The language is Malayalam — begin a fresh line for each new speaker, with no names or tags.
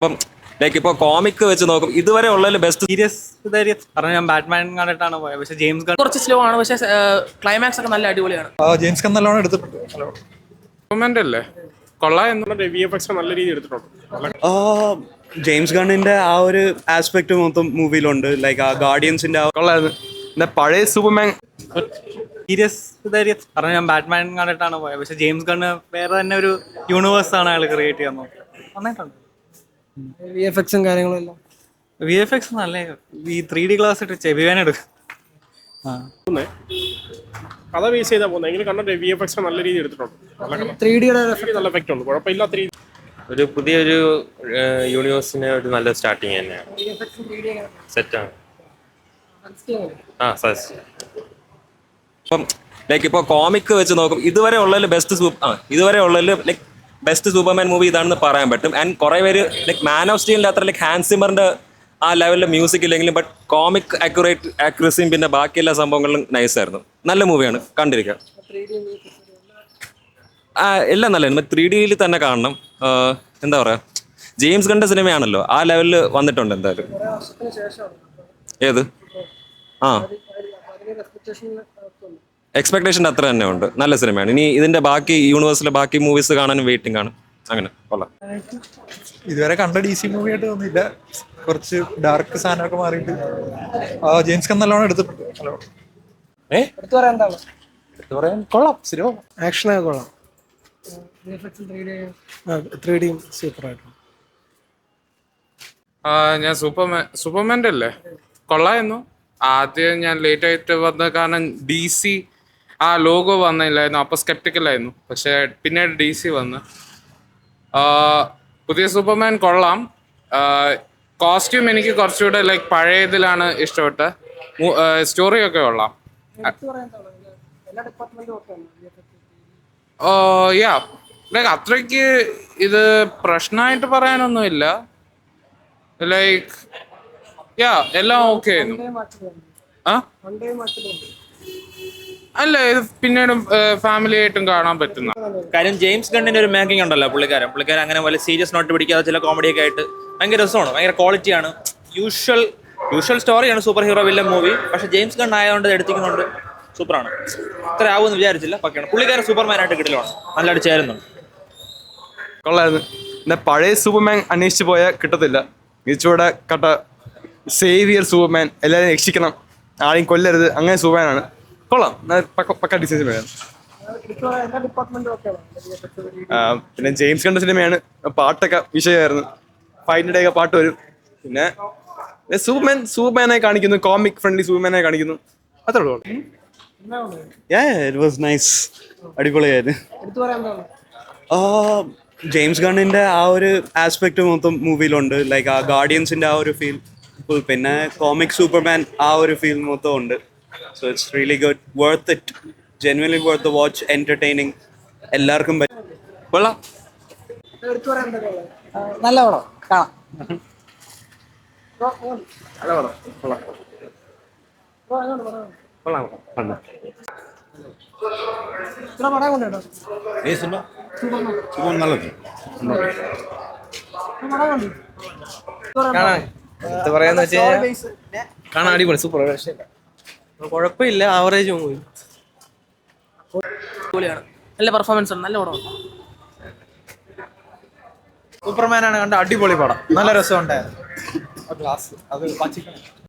ഇപ്പം ലൈക്ക് ഇപ്പോൾ കോമിക് വെച്ച് നോക്കും ഇതുവരെ ഉള്ളതിൽ ബെസ്റ്റ്
സീരിയസ് കാരണം ഞാൻ ബാറ്റ്മാൻ കണ്ടിട്ടാണ് പോയത്. പക്ഷെ ജെയിംസ് ഗൺ
കുറച്ച് സ്ലോ ആണ്, പക്ഷെ ക്ലൈമാക്സ് ഒക്കെ നല്ല അടിപൊളിയാണ്.
ജെയിംസ് ഗൺ നല്ലോണം എടുത്തിട്ടുണ്ട്.
അല്ലേ കൊള്ളാം എന്നുള്ള VFX നല്ല രീതിയിൽ എടുത്തിട്ടുണ്ട്.
ജെയിംസ് ഗണ്ണിന്റെ ആ ഒരു ആസ്പെക്ട് മൊത്തം മൂവിയിലുണ്ട്. ലൈക്ക് ആ ഗാർഡിയൻസിന്റെ
കൊള്ളായിരുന്നു. പഴയ സൂപ്പർമാൻ
സീരിയസ് കാരണം ഞാൻ ബാറ്റ്മാൻ കണ്ടിട്ടാണ് പോയത്. പക്ഷെ ജെയിംസ് ഗണ്ണ് വേറെ തന്നെ ഒരു യൂണിവേഴ്സ് ആണ് അയാൾ ക്രിയേറ്റ് ചെയ്യാൻ നോക്കുന്നത്. നന്നായിട്ടുണ്ട്.
VFX-ഉം കാര്യങ്ങളും എല്ലാം
VFX നല്ല ഈ 3D ഗ്ലാസ് ഇട്ട് ചെവിവേനെടുക്കും.
കഥ ബേസ് ചെയ്താൽ പോകുന്നത് എങ്കിലും കണ്ടിട്ട് VFX നല്ല രീതിയിൽ എടുത്തിട്ടുണ്ട്.
3D
നല്ല എഫക്റ്റ് ഉണ്ട്, കുഴപ്പമില്ലാത്ത രീതി.
ഒരു പുതിയൊരു യൂണിവേഴ്സിന് ഒരു നല്ല സ്റ്റാർട്ടിങ് തന്നെയാണ്. സെറ്റാണ്. ഇപ്പം ലൈക്ക് ഇപ്പോൾ കോമിക് വെച്ച് നോക്കും ഇതുവരെ ഉള്ളതിൽ ലൈക്ക് ബെസ്റ്റ് സൂപ്പർമാൻ മൂവി ഇതാണെന്ന് പറയാൻ പറ്റും. ആൻഡ് കുറേ പേര് ലൈക്ക് മാൻ ഓഫ് സ്റ്റീലിൻ്റെ അത്ര ലൈക്ക് ഹാൻസിമറിൻ്റെ ആ ലെവലിലെ മ്യൂസിക് ഇല്ലെങ്കിലും ബട്ട് കോമിക് ആക്യുറസിയും പിന്നെ ബാക്കി എല്ലാ സംഭവങ്ങളിലും നൈസായിരുന്നു. നല്ല മൂവിയാണ്, കണ്ടിരിക്കുക. എല്ലാം നല്ലതായിരുന്നു. 3Dയിൽ തന്നെ കാണണം. എന്താ പറയുക, ജെയിംസ് ഗണ്ണിൻ്റെ സിനിമയാണല്ലോ, ആ ലെവലിൽ വന്നിട്ടുണ്ട് എന്തായാലും. ഏത് എക്സ്പെക്ടേഷൻ്റെ അത്ര തന്നെ ഉണ്ട്. നല്ല സിനിമയാണ്. ഇനി ഇതിൻ്റെ ബാക്കി യൂണിവേഴ്സിലെ ബാക്കി മൂവീസ് കാണാനും വെയിറ്റിംഗ് ആണ്. അങ്ങനെ കൊള്ളാം.
ഇതുവരെ കണ്ട DC മൂവി ആയിട്ട് തോന്നിയില്ല. കുറച്ച് ഡാർക്ക് സാധനമൊക്കെ മാറിയിട്ട് ജെയിംസ് ഗൺ നല്ലോണം എടുത്തിട്ടുണ്ട്. കൊള്ളാം സിനിമ.
ആക്ഷനൊക്കെ കൊള്ളാം. 3D സൂപ്പറായിട്ടുണ്ട്.
ഞാൻ സൂപ്പർമാൻ്റെ അല്ലേ കൊള്ളായിരുന്നു. ആദ്യം ഞാൻ ലേറ്റ് ആയിട്ട് വന്ന കാരണം DC ആ ലോഗോ വന്നില്ലായിരുന്നു, അപ്പോൾ സ്കെപ്റ്റിക്കലായിരുന്നു. പക്ഷെ പിന്നീട് DC വന്ന് പുതിയ സൂപ്പർമാൻ കൊള്ളാം. കോസ്റ്റ്യൂം എനിക്ക് കുറച്ചുകൂടെ ലൈക്ക് പഴയതിലാണ് ഇഷ്ടപ്പെട്ട. സ്റ്റോറിയൊക്കെ കൊള്ളാം. യാ ലൈക്ക് അത്രയ്ക്ക് ഇത് പ്രശ്നമായിട്ട് പറയാനൊന്നുമില്ല. ലൈക്ക് യാ എല്ലാം ഓക്കെ ആയിരുന്നു. അല്ല ഇത് പിന്നീട് ഫാമിലി ആയിട്ടും കാണാൻ പറ്റുന്ന
കാര്യം. ജെയിംസ് ഗണ്ണിന്റെ ഒരു മേക്കിംഗ് ഉണ്ടല്ലോ, പുള്ളിക്കാരൻ അങ്ങനെ പോലെ സീരിയസ് നോട്ട് പിടിക്കാതെ ചില കോമഡിയൊക്കെ ആയിട്ട് ഭയങ്കര രസമാണ്, ഭയങ്കര ക്വാളിറ്റിയാണ്. യൂഷ്വൽ സ്റ്റോറിയാണ് സൂപ്പർ ഹീറോ വില്ലൻ മൂവി. പക്ഷെ ജെയിംസ് ഗൺ ആയതുകൊണ്ട് എടുത്തിരിക്കുന്നുണ്ട്, സൂപ്പറാണ്. ഇത്ര ആവുമെന്ന് വിചാരിച്ചില്ല. പക്കയാണ് പുള്ളിക്കാരൻ സൂപ്പർമാനായിട്ട് കിട്ടലാണ്, നല്ലതായിട്ട് ചേരുന്നുണ്ട്.
കൊള്ളായിരുന്നു. പഴയ സൂപ്പർമാൻ അന്വേഷിച്ച് പോയാൽ കിട്ടത്തില്ല. ഇച്ചിരൂടെ കട്ട സേവിയർ സൂപ്പർമാൻ, എല്ലാവരും രക്ഷിക്കണം, ആരെയും കൊല്ലരുത്, അങ്ങനെ സൂപ്പർമാനാണ്. കൊള്ളാം, പക്ക ഡിസൈൻ വേണം. പിന്നെ ജെയിംസ് ഗണ്ണിന്റെ സിനിമയാണ്, പാട്ടൊക്കെ വിഷയമായിരുന്നു. ഫൈറ്റിന്റെ ഒക്കെ പാട്ട് വരും. പിന്നെ സൂപ്പർമാനെ കാണിക്കുന്നു, കോമിക് ഫ്രണ്ട്ലി സൂപ്പർമാനെ കാണിക്കുന്നു. അത്രേ ഉള്ളൂ.
ഇറ്റ് വാസ് നൈസ്, അടിപൊളിയായിരുന്നു. ജെയിംസ് ഗണ്ണിന്റെ ആ ഒരു ആസ്പെക്ട് മൊത്തം മൂവിയിലുണ്ട്. ലൈക്ക് ആ ഗാർഡിയൻസിന്റെ ആ ഒരു ഫീൽ, പിന്നെ കോമിക് സൂപ്പർമാൻ ആ ഒരു ഫീൽ മൊത്തം ഉണ്ട്. So it's really good, worth it, genuinely worth the watch, entertaining, എല്ലാവർക്കും കൊള്ളാം.
നല്ല പടം കാണാം.
പറയാന്ന് വെച്ച് കഴിഞ്ഞാൽ കാണാൻ അടിപൊളി, സൂപ്പർ. കുഴപ്പമില്ല, ആവറേജ് മൂവി.
അടിപൊളിയാണ്, നല്ല പെർഫോമൻസ് ഉണ്ട്, നല്ല പടമാണ്.
സൂപ്പർമാനാണ് കണ്ട അടിപൊളി പടം, നല്ല രസമുണ്ടായിരുന്നു.